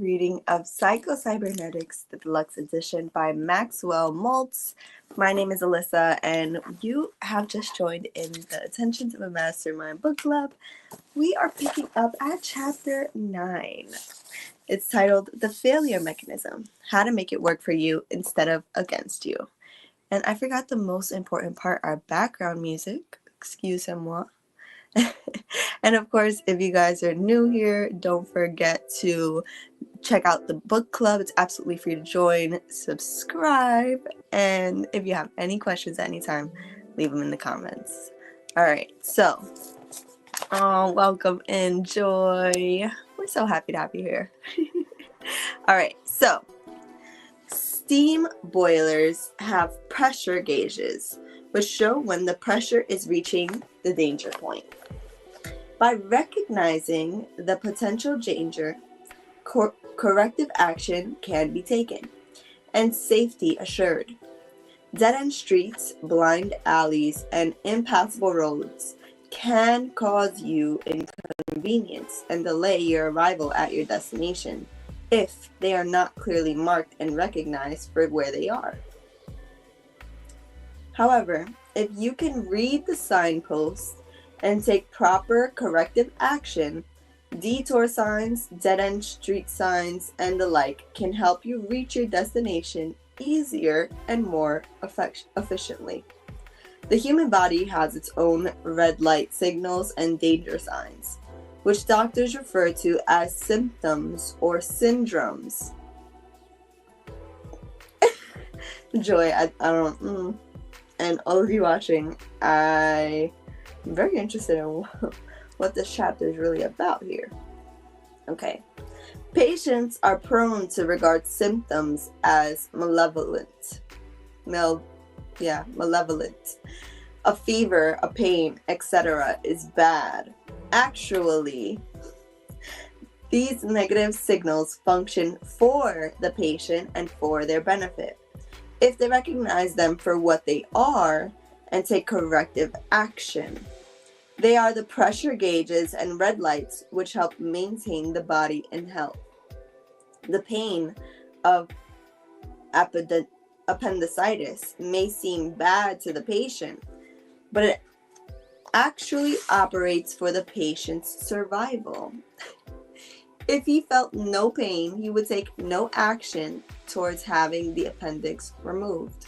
reading of Psycho-Cybernetics Deluxe Edition by Maxwell, Maltz. My name is Alyssa, and you have just joined in the Attentions of a Mastermind book club. We are picking up at chapter 9. It's titled The Failure Mechanism, How to Make It Work for You Instead of Against You. And I forgot the most important part, our background music. Excusez-moi. And of course, if you guys are new here, don't forget to check out the book club. It's absolutely free to join. Subscribe. And if you have any questions at any time, leave them in the comments. All right. So, welcome. Enjoy. We're so happy to have you here. All right. So, steam boilers have pressure gauges, which show when the pressure is reaching the danger point. By recognizing the potential danger, corrective action can be taken, and safety assured. Dead-end streets, blind alleys, and impassable roads can cause you inconvenience and delay your arrival at your destination if they are not clearly marked and recognized for where they are. However, if you can read the signposts and take proper corrective action, detour signs, dead-end street signs, and the like can help you reach your destination easier and more efficiently. The human body has its own red light signals and danger signs, which doctors refer to as symptoms or syndromes. Joy, I don't. And all of you watching, I'm very interested in what this chapter is really about here. Okay. Patients are prone to regard symptoms as malevolent. Malevolent. A fever, a pain, etc. is bad. Actually, these negative signals function for the patient and for their benefit, if they recognize them for what they are and take corrective action. They are the pressure gauges and red lights which help maintain the body in health. The pain of appendicitis may seem bad to the patient, but it actually operates for the patient's survival. If he felt no pain, he would take no action towards having the appendix removed.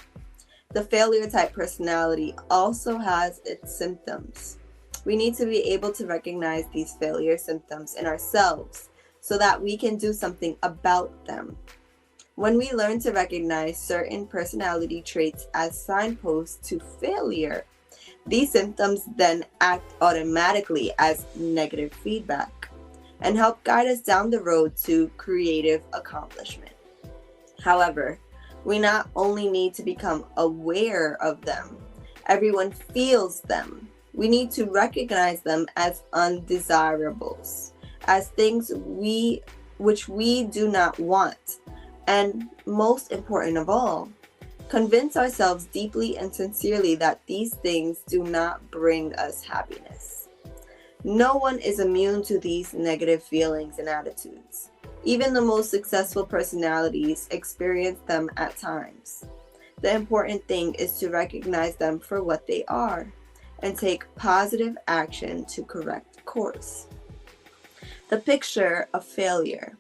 The failure type personality also has its symptoms. We need to be able to recognize these failure symptoms in ourselves so that we can do something about them. When we learn to recognize certain personality traits as signposts to failure, these symptoms then act automatically as negative feedback and help guide us down the road to creative accomplishment. However, we not only need to become aware of them, everyone feels them. We need to recognize them as undesirables, as things which we do not want, and most important of all, convince ourselves deeply and sincerely that these things do not bring us happiness. No one is immune to these negative feelings and attitudes. Even the most successful personalities experience them at times. The important thing is to recognize them for what they are and take positive action to correct course. The picture of failure.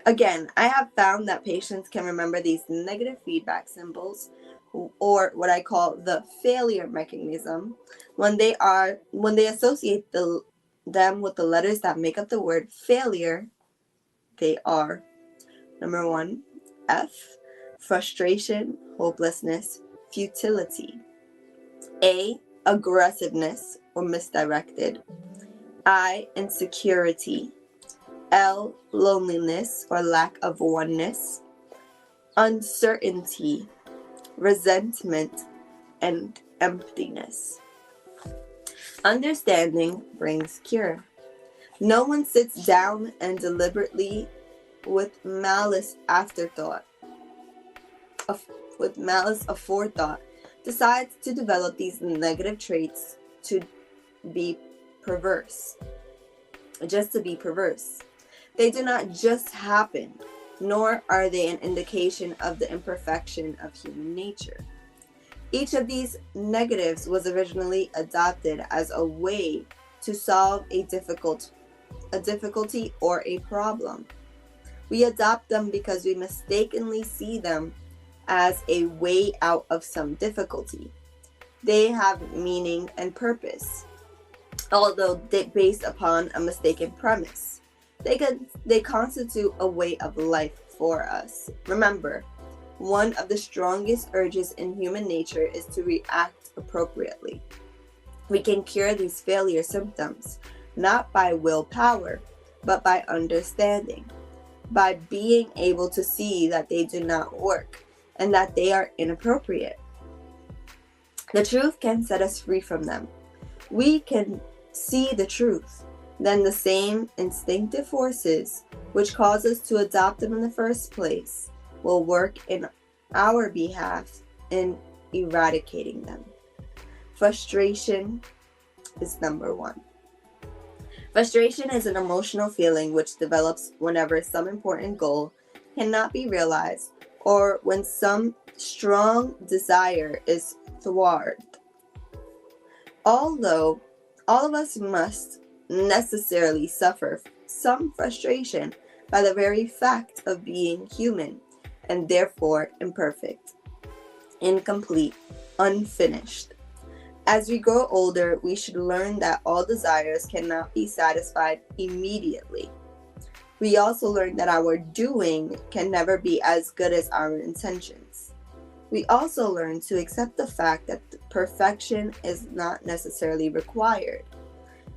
Again, I have found that patients can remember these negative feedback symbols, or what I call the failure mechanism, when they associate them with the letters that make up the word failure. They are: number 1, F, frustration, hopelessness, futility. A, aggressiveness or misdirected. I, insecurity. L, loneliness or lack of oneness. Uncertainty, resentment, and emptiness. Understanding brings cure. No one sits down and deliberately, with malice aforethought, decides to develop these negative traits to be perverse. Just to be perverse. They do not just happen, nor are they an indication of the imperfection of human nature. Each of these negatives was originally adopted as a way to solve a difficulty or a problem. We adopt them because we mistakenly see them as a way out of some difficulty. They have meaning and purpose, although based upon a mistaken premise. They constitute a way of life for us. Remember, one of the strongest urges in human nature is to react appropriately. We can cure these failure symptoms not by willpower, but by understanding, by being able to see that they do not work and that they are inappropriate. The truth can set us free from them. We can see the truth, then the same instinctive forces which cause us to adopt them in the first place will work in our behalf in eradicating them. Frustration is number one. Frustration is an emotional feeling which develops whenever some important goal cannot be realized or when some strong desire is thwarted. Although all of us must necessarily suffer some frustration by the very fact of being human and therefore imperfect, incomplete, unfinished. As we grow older, we should learn that all desires cannot be satisfied immediately. We also learn that our doing can never be as good as our intentions. We also learn to accept the fact that perfection is not necessarily required,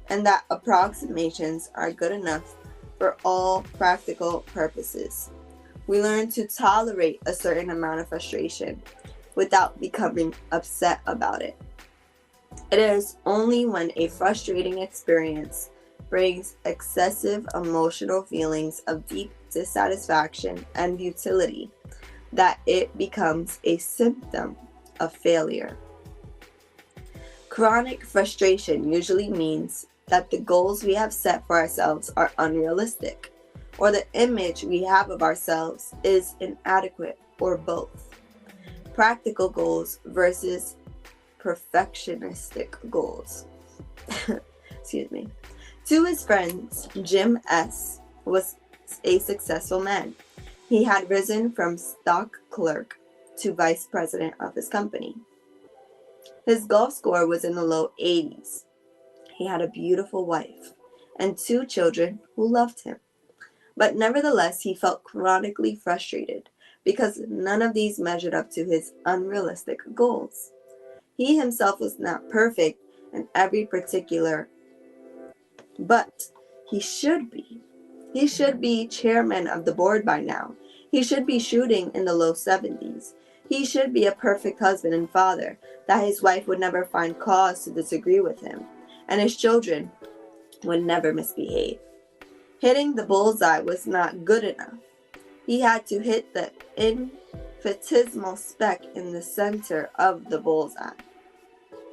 and that approximations are good enough for all practical purposes. We learn to tolerate a certain amount of frustration without becoming upset about it. It is only when a frustrating experience brings excessive emotional feelings of deep dissatisfaction and futility that it becomes a symptom of failure. Chronic frustration usually means that the goals we have set for ourselves are unrealistic, or the image we have of ourselves is inadequate, or both. Practical goals versus perfectionistic goals. Excuse me. To his friends, Jim S. was a successful man. He had risen from stock clerk to vice president of his company. His golf score was in the low 80s. He had a beautiful wife and 2 children who loved him. But nevertheless, he felt chronically frustrated because none of these measured up to his unrealistic goals. He himself was not perfect in every particular, but he should be. He should be chairman of the board by now. He should be shooting in the low 70s. He should be a perfect husband and father, that his wife would never find cause to disagree with him, and his children would never misbehave. Hitting the bullseye was not good enough. He had to hit the infinitesimal speck in the center of the bullseye.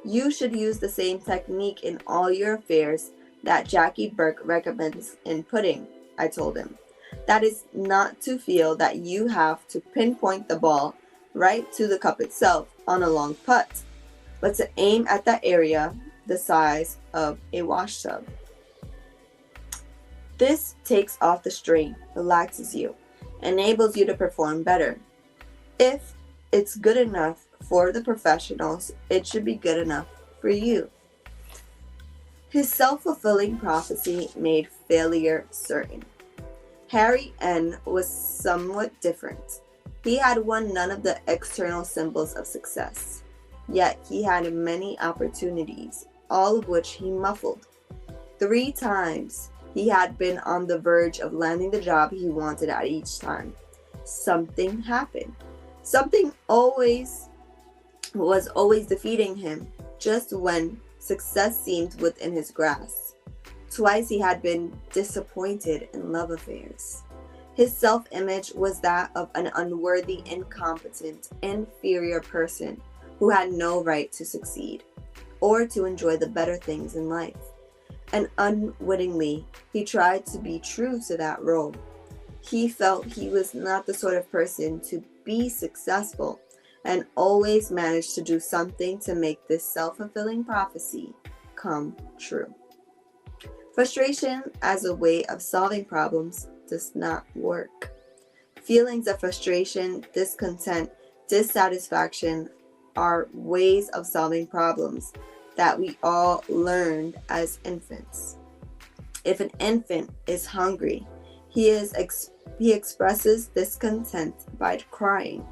You should use the same technique in all your affairs that Jackie Burke recommends in putting, I told him. That is not to feel that you have to pinpoint the ball right to the cup itself on a long putt, but to aim at that area the size of a washtub. This takes off the strain, relaxes you, enables you to perform better. If it's good enough for the professionals, it should be good enough for you. His self-fulfilling prophecy made failure certain. Harry N. was somewhat different. He had won none of the external symbols of success, yet he had many opportunities, all of which he muffled. 3 times he had been on the verge of landing the job he wanted at each time. Something happened. Something was always defeating him, just when success seemed within his grasp. Twice he had been disappointed in love affairs. His self-image was that of an unworthy, incompetent, inferior person who had no right to succeed or to enjoy the better things in life. and unwittingly, he tried to be true to that role. He felt he was not the sort of person to be successful and always managed to do something to make this self-fulfilling prophecy come true. Frustration as a way of solving problems does not work. Feelings of frustration, discontent, dissatisfaction are ways of solving problems that we all learned as infants. If an infant is hungry, he expresses discontent by crying.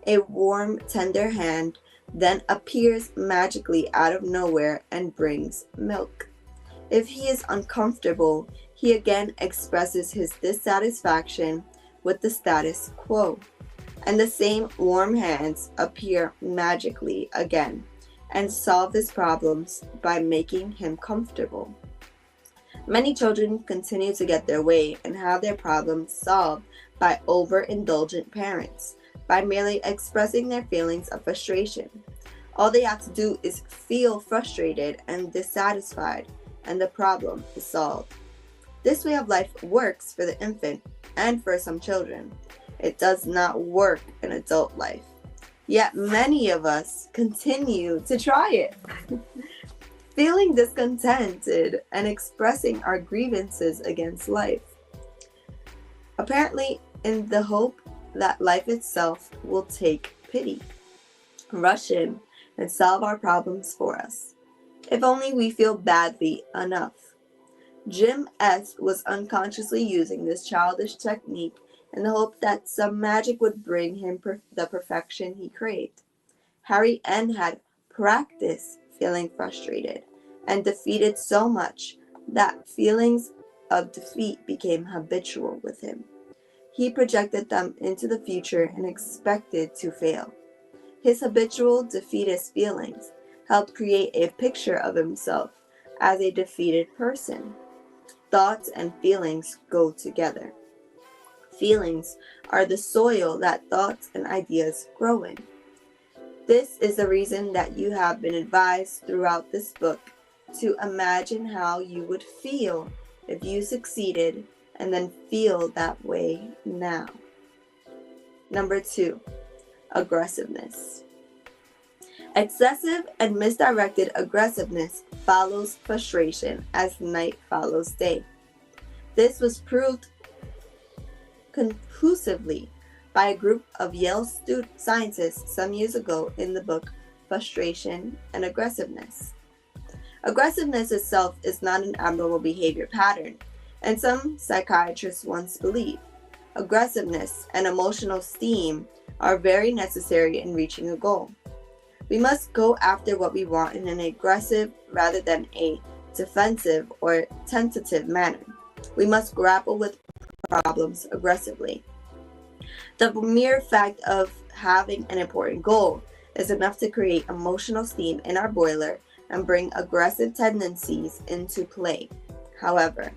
A warm, tender hand then appears magically out of nowhere and brings milk. If he is uncomfortable, he again expresses his dissatisfaction with the status quo, and the same warm hands appear magically again and solve his problems by making him comfortable. Many children continue to get their way and have their problems solved by overindulgent parents, by merely expressing their feelings of frustration. All they have to do is feel frustrated and dissatisfied, and the problem is solved. This way of life works for the infant and for some children. It does not work in adult life. Yet many of us continue to try it. Feeling discontented and expressing our grievances against life. Apparently, in the hope that life itself will take pity, rush in, and solve our problems for us. If only we feel badly enough. Jim S. was unconsciously using this childish technique in the hope that some magic would bring him the perfection he craved. Harry N. had practiced feeling frustrated and defeated so much that feelings of defeat became habitual with him. He projected them into the future and expected to fail. His habitual defeatist feelings helped create a picture of himself as a defeated person. Thoughts and feelings go together. Feelings are the soil that thoughts and ideas grow in. This is the reason that you have been advised throughout this book to imagine how you would feel if you succeeded and then feel that way now. Number 2, aggressiveness. Excessive and misdirected aggressiveness follows frustration as night follows day. This was proved conclusively by a group of Yale scientists some years ago in the book Frustration and Aggressiveness. Aggressiveness itself is not an abnormal behavior pattern, and some psychiatrists once believed. Aggressiveness and emotional steam are very necessary in reaching a goal. We must go after what we want in an aggressive rather than a defensive or tentative manner. We must grapple with problems aggressively. The mere fact of having an important goal is enough to create emotional steam in our boiler and bring aggressive tendencies into play. However,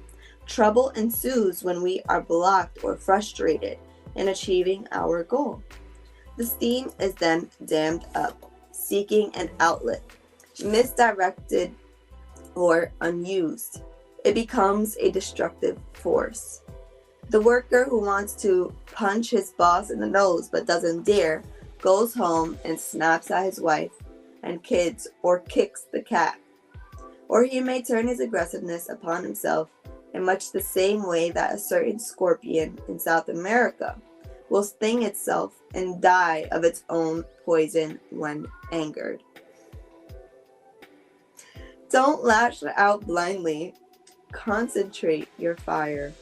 trouble ensues when we are blocked or frustrated in achieving our goal. The steam is then dammed up, seeking an outlet. Misdirected or unused, it becomes a destructive force. The worker who wants to punch his boss in the nose but doesn't dare goes home and snaps at his wife and kids or kicks the cat. Or he may turn his aggressiveness upon himself in much the same way that a certain scorpion in South America will sting itself and die of its own poison when angered. Don't lash out blindly. Concentrate your fire.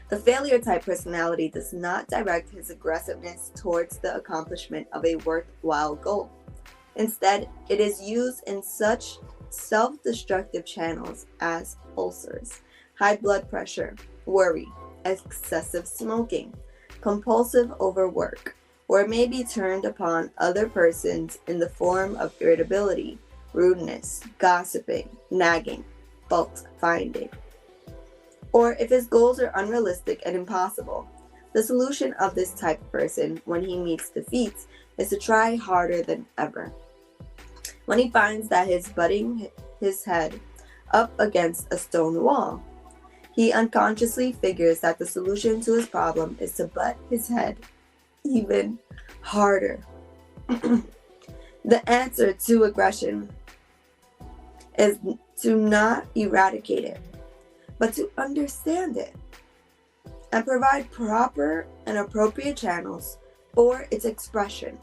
The failure type personality does not direct his aggressiveness towards the accomplishment of a worthwhile goal. Instead, it is used in such self-destructive channels as ulcers, high blood pressure, worry, excessive smoking, compulsive overwork, or it may be turned upon other persons in the form of irritability, rudeness, gossiping, nagging, fault finding. Or if his goals are unrealistic and impossible, the solution of this type of person when he meets defeats is to try harder than ever. When he finds that he's butting his head up against a stone wall. He unconsciously figures that the solution to his problem is to butt his head even harder. The answer to aggression is to not eradicate it, but to understand it and provide proper and appropriate channels for its expression.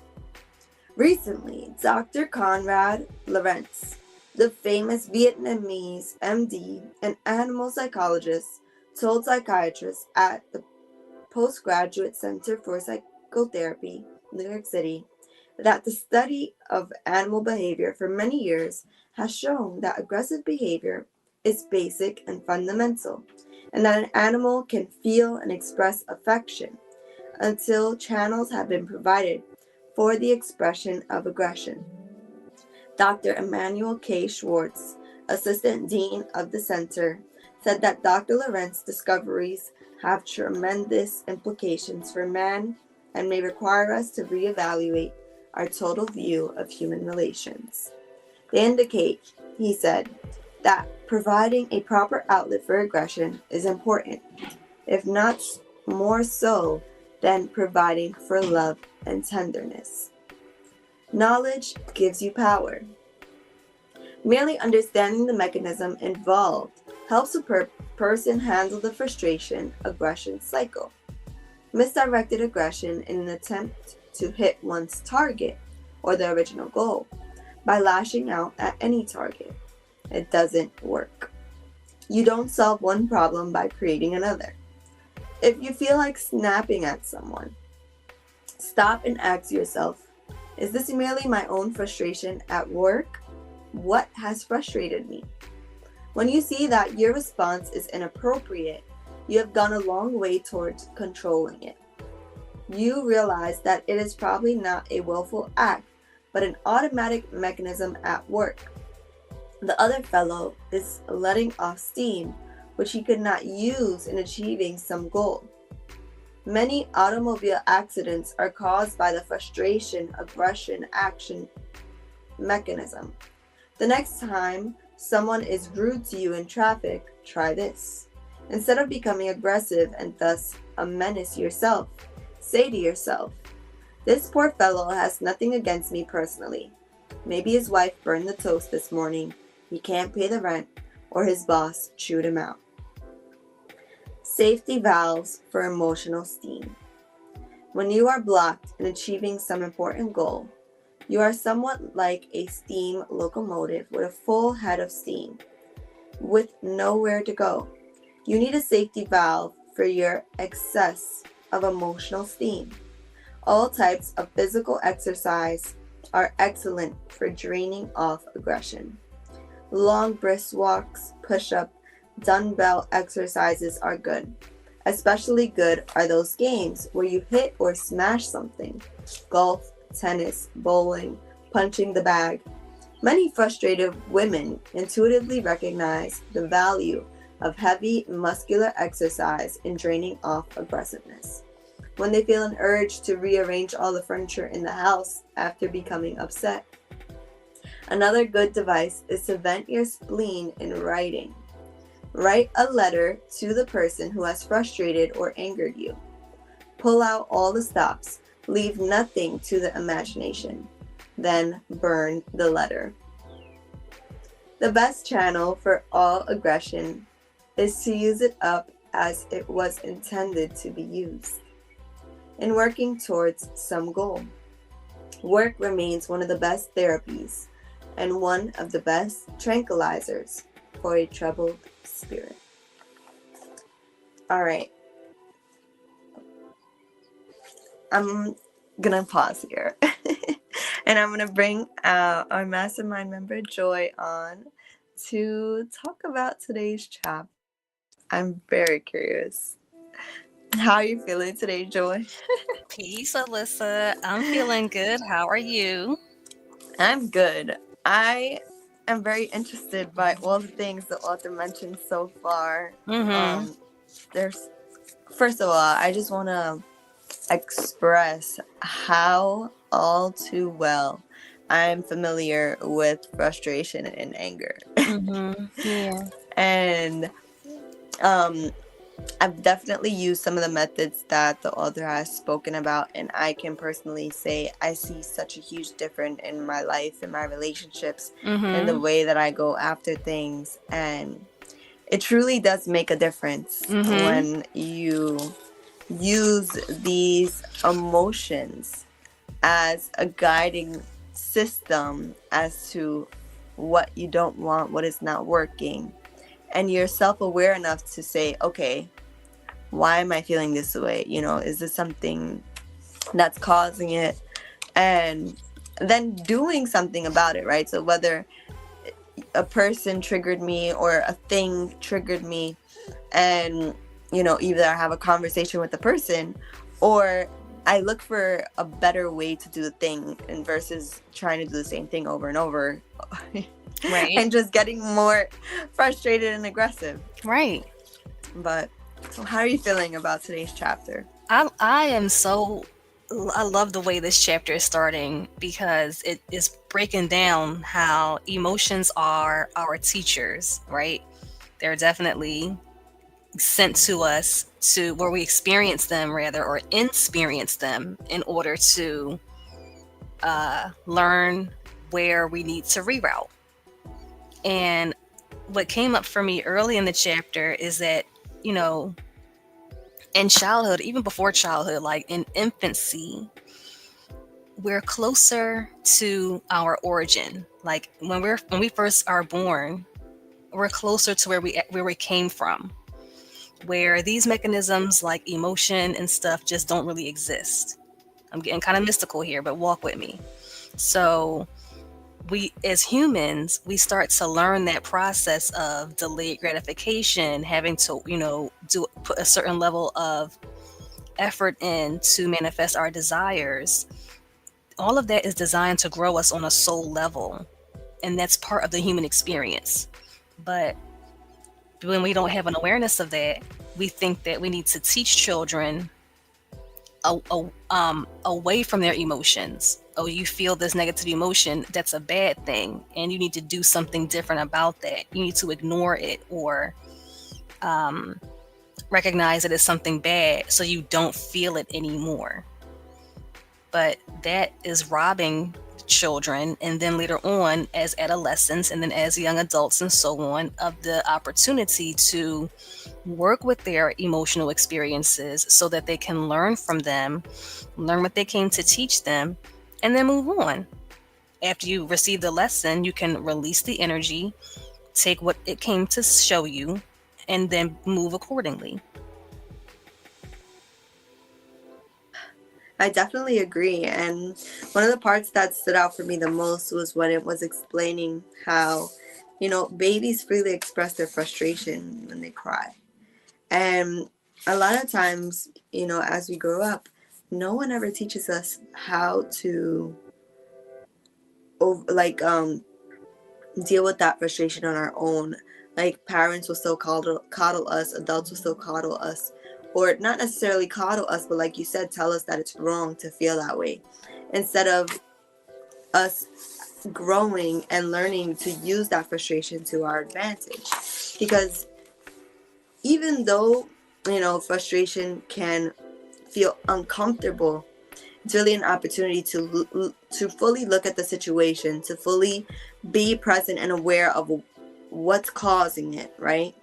Recently, Dr. Conrad Lorenz, the famous Vietnamese MD and animal psychologist, told psychiatrists at the Postgraduate Center for Psychotherapy, New York City, that the study of animal behavior for many years has shown that aggressive behavior is basic and fundamental, and that an animal can feel and express affection until channels have been provided for the expression of aggression. Dr. Emmanuel K. Schwartz, Assistant Dean of the Center, said that Dr. Lorenz's discoveries have tremendous implications for man and may require us to reevaluate our total view of human relations. They indicate, he said, that providing a proper outlet for aggression is important, if not more so than providing for love and tenderness. Knowledge gives you power. Merely understanding the mechanism involved helps a person handle the frustration-aggression cycle. Misdirected aggression in an attempt to hit one's target or the original goal by lashing out at any target. It doesn't work. You don't solve one problem by creating another. If you feel like snapping at someone, stop and ask yourself, is this merely my own frustration at work? What has frustrated me? When you see that your response is inappropriate, you have gone a long way towards controlling it. You realize that it is probably not a willful act, but an automatic mechanism at work. The other fellow is letting off steam, which he could not use in achieving some goal. Many automobile accidents are caused by the frustration, aggression, action mechanism. The next time someone is rude to you in traffic, try this. Instead of becoming aggressive and thus a menace yourself, say to yourself, this poor fellow has nothing against me personally. Maybe his wife burned the toast this morning, he can't pay the rent, or his boss chewed him out. Safety valves for emotional steam. When you are blocked in achieving some important goal, you are somewhat like a steam locomotive with a full head of steam, with nowhere to go. You need a safety valve for your excess of emotional steam. All types of physical exercise are excellent for draining off aggression. Long brisk walks, push-up, dumbbell exercises are good. Especially good are those games where you hit or smash something. Golf, tennis, bowling, punching the bag. Many frustrated women intuitively recognize the value of heavy muscular exercise in draining off aggressiveness. When they feel an urge to rearrange all the furniture in the house after becoming upset. Another good device is to vent your spleen in writing. Write a letter to the person who has frustrated or angered you. Pull out all the stops. Leave nothing to the imagination. Then burn the letter. The best channel for all aggression is to use it up as it was intended to be used. In working towards some goal, work remains one of the best therapies and one of the best tranquilizers for a troubled spirit. All right. I'm gonna pause here and I'm gonna bring our mastermind member Joy on to talk about today's chapter. I'm very curious. How are you feeling today, Joy? Peace, Alyssa. I'm feeling good. How are you? I'm good. I am very interested by all the things the author mentioned so far. Mm-hmm. There's First of all, I just want to express how all too well I'm familiar with frustration and anger. Yeah. And um I've definitely used some of the methods that the author has spoken about, and I can personally say I see such a huge difference in my life, in my relationships, in the way that I go after things. And it truly does make a difference when you use these emotions as a guiding system as to what you don't want, what is not working. And you're self-aware enough to say, okay, why am I feeling this way? Is this something that's causing it? And then doing something about it, right? So whether a person triggered me or a thing triggered me, and either I have a conversation with the person, or I look for a better way to do the thing, and versus trying to do the same thing over and over, Right. and just getting more frustrated and aggressive. Right. But how are you feeling about today's chapter? I love the way this chapter is starting, because it is breaking down how emotions are our teachers, right? They're definitely sent to us to where we experience them, rather, or experience them in order to learn where we need to reroute. And what came up for me early in the chapter is that, in childhood, even before childhood, like in infancy, we're closer to our origin. Like when we first are born, we're closer to where we came from, where these mechanisms like emotion and stuff just don't really exist. I'm getting kind of mystical here, but walk with me. So we, as humans, we start to learn that process of delayed gratification, having to, put a certain level of effort in to manifest our desires. All of that is designed to grow us on a soul level, and that's part of the human experience. But when we don't have an awareness of that, we think that we need to teach children away from their emotions. Oh, you feel this negative emotion, that's a bad thing, and you need to do something different about that. You need to ignore it, or recognize that it's something bad so you don't feel it anymore. But that is robbing children, and then later on as adolescents, and then as young adults and so on, of the opportunity to work with their emotional experiences so that they can learn from them, learn what they came to teach them, and then move on. After you receive the lesson, you can release the energy, take what it came to show you, and then move accordingly. I definitely agree. And one of the parts that stood out for me the most was when it was explaining how, babies freely express their frustration when they cry. And a lot of times, as we grow up, no one ever teaches us how to deal with that frustration on our own. Like, parents will still coddle us, adults will still coddle us, or not necessarily coddle us, but like you said, tell us that it's wrong to feel that way, instead of us growing and learning to use that frustration to our advantage. Because even though, frustration can feel uncomfortable, it's really an opportunity to fully look at the situation, to fully be present and aware of what's causing it, right?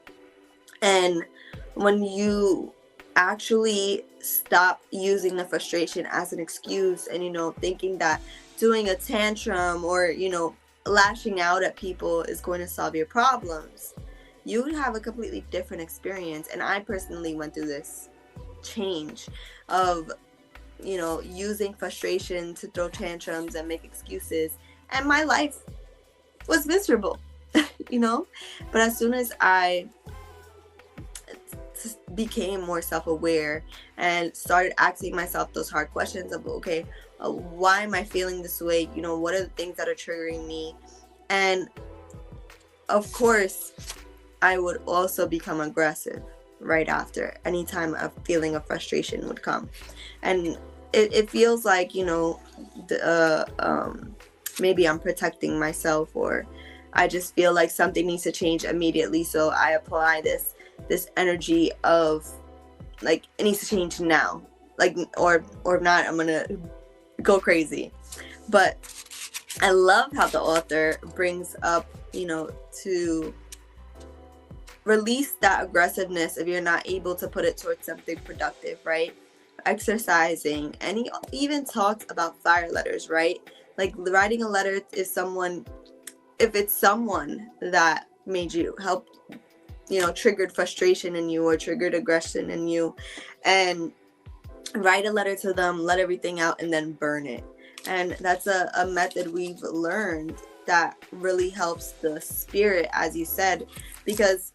And when you actually stop using the frustration as an excuse, and thinking that doing a tantrum or lashing out at people is going to solve your problems, you would have a completely different experience. And I personally went through this change of using frustration to throw tantrums and make excuses, and my life was miserable. But as soon as I became more self-aware and started asking myself those hard questions of, okay, why am I feeling this way? What are the things that are triggering me? And of course, I would also become aggressive right after. Anytime a feeling of frustration would come, and it feels like maybe I'm protecting myself, or I just feel like something needs to change immediately, so I apply this energy of like it needs to change now, like or not, I'm gonna go crazy. But I love how the author brings up, to release that aggressiveness if you're not able to put it towards something productive, right? Exercising, and he even talks about fire letters, right? Like writing a letter if it's someone that made you help, triggered frustration in you or triggered aggression in you, and write a letter to them, let everything out, and then burn it. And that's a method we've learned that really helps the spirit, as you said, because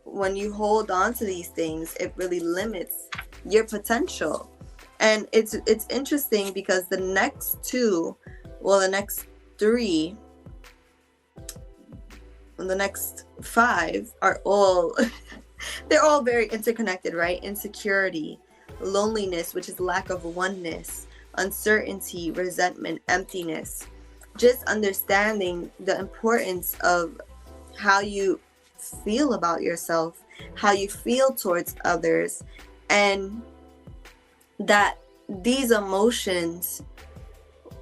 when you hold on to these things, it really limits your potential. And it's interesting because the next three, the next five are all they're all very interconnected, right? Insecurity, loneliness, which is lack of oneness, uncertainty, resentment, emptiness. Just understanding the importance of how you feel about yourself, how you feel towards others, and that these emotions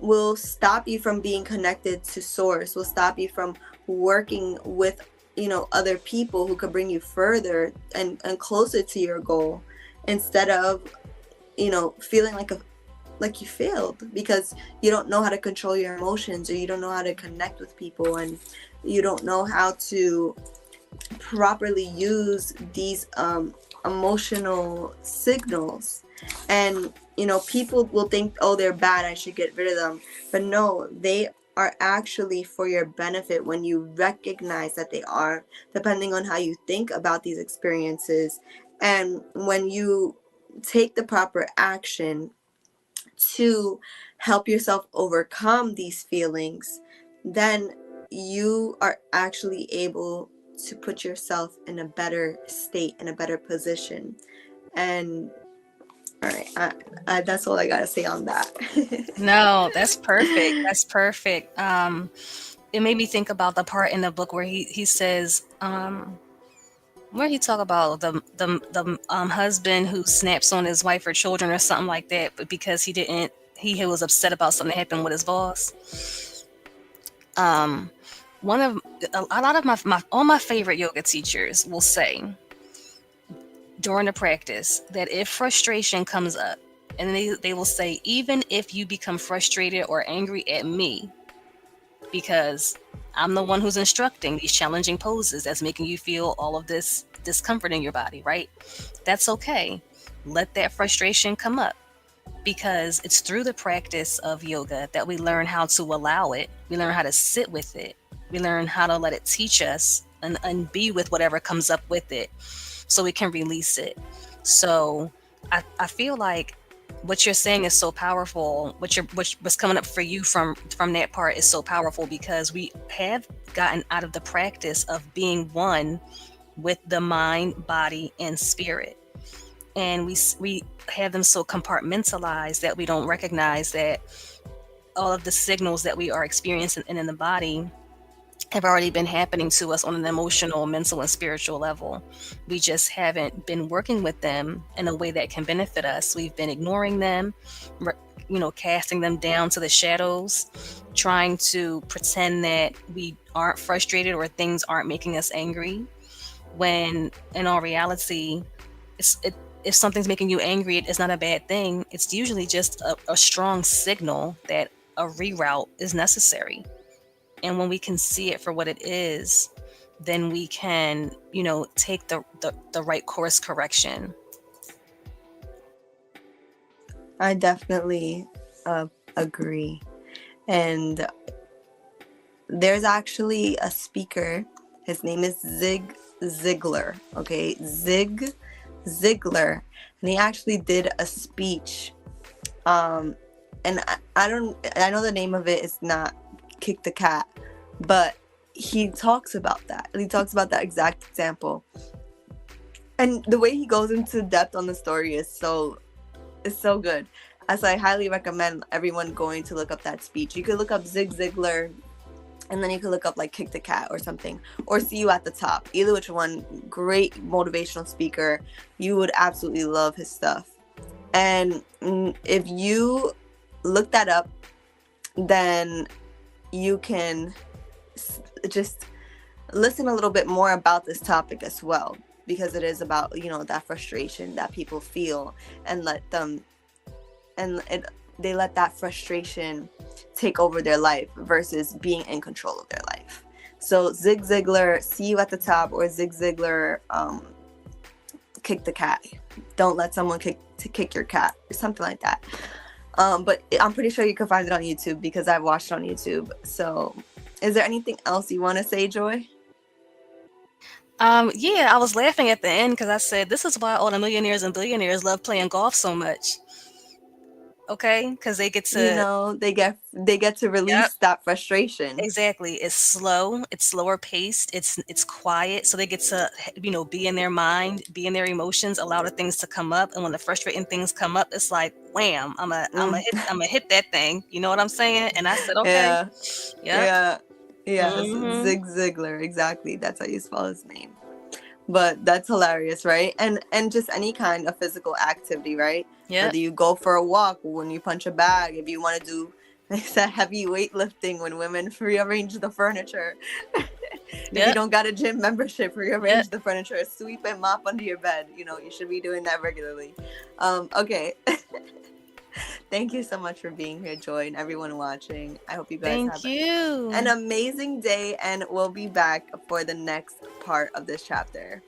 will stop you from being connected to source, will stop you from working with other people who could bring you further and closer to your goal, instead of feeling like you failed because you don't know how to control your emotions, or you don't know how to connect with people, and you don't know how to properly use these emotional signals. And people will think, oh, they're bad, I should get rid of them. But no, they are actually for your benefit when you recognize that they are, depending on how you think about these experiences. And when you take the proper action to help yourself overcome these feelings, then you are actually able to put yourself in a better state, in a better position. And all right, that's all I gotta say on that. No, that's perfect. That's perfect. It made me think about the part in the book where he says, where he talk about the husband who snaps on his wife or children or something like that, but because he was upset about something that happened with his boss. One of a lot of all my favorite yoga teachers will say during the practice that if frustration comes up, and they will say, even if you become frustrated or angry at me, because I'm the one who's instructing these challenging poses that's making you feel all of this discomfort in your body, right? That's okay. Let that frustration come up, because it's through the practice of yoga that we learn how to allow it. We learn how to sit with it. We learn how to let it teach us and be with whatever comes up with it, so we can release it. So I feel like what you're saying is so powerful. What's coming up for you from that part is so powerful, because we have gotten out of the practice of being one with the mind, body, and spirit, and we have them so compartmentalized that we don't recognize that all of the signals that we are experiencing in the body have already been happening to us on an emotional, mental, and spiritual level. We just haven't been working with them in a way that can benefit us. We've been ignoring them, casting them down to the shadows, trying to pretend that we aren't frustrated or things aren't making us angry, when in all reality, if something's making you angry, it's not a bad thing. It's usually just a strong signal that a reroute is necessary. And when we can see it for what it is, then we can, take the right course correction. I definitely agree. And there's actually a speaker. His name is Zig Ziglar. Okay, Zig Ziglar, and he actually did a speech. And I know the name of it is not Kick the Cat, but he talks about that. He talks about that exact example, and the way he goes into depth on the story is so good. As I highly recommend everyone going to look up that speech. You could look up Zig Ziglar And then you could look up like Kick the Cat or something, or See You at the Top. Either which one, great motivational speaker. You would absolutely love his stuff. And if you look that up, then you can just listen a little bit more about this topic as well, because it is about, you know, that frustration that people feel, and they let that frustration take over their life versus being in control of their life. So Zig Ziglar, See You at the Top, or Zig Ziglar, Kick the Cat. Don't let someone kick your cat, or something like that. But I'm pretty sure you can find it on YouTube, because I've watched it on YouTube. So is there anything else you want to say, Joy? Yeah, I was laughing at the end because I said this is why all the millionaires and billionaires love playing golf so much. Okay, because they get to, You know, they get to release that frustration. exactly. It's slow. It's slower paced. It's quiet, so they get to, you know, be in their mind, be in their emotions, allow the things to come up. And when the frustrating things come up, it's like wham! I'm a hit that thing. You know what I'm saying? And I said, okay, Yes, Mhm. Zig Ziglar, exactly. That's how you spell his name. But that's hilarious, right? And just any kind of physical activity, right? Yep. Whether you go for a walk, when you punch a bag, if you want to do like that heavy weightlifting, when women rearrange the furniture. If you don't got a gym membership, rearrange the furniture, sweep and mop under your bed. You know, you should be doing that regularly. Okay. Thank you so much for being here, Joy, and everyone watching. I hope you guys have an amazing day, and we'll be back for the next part of this chapter.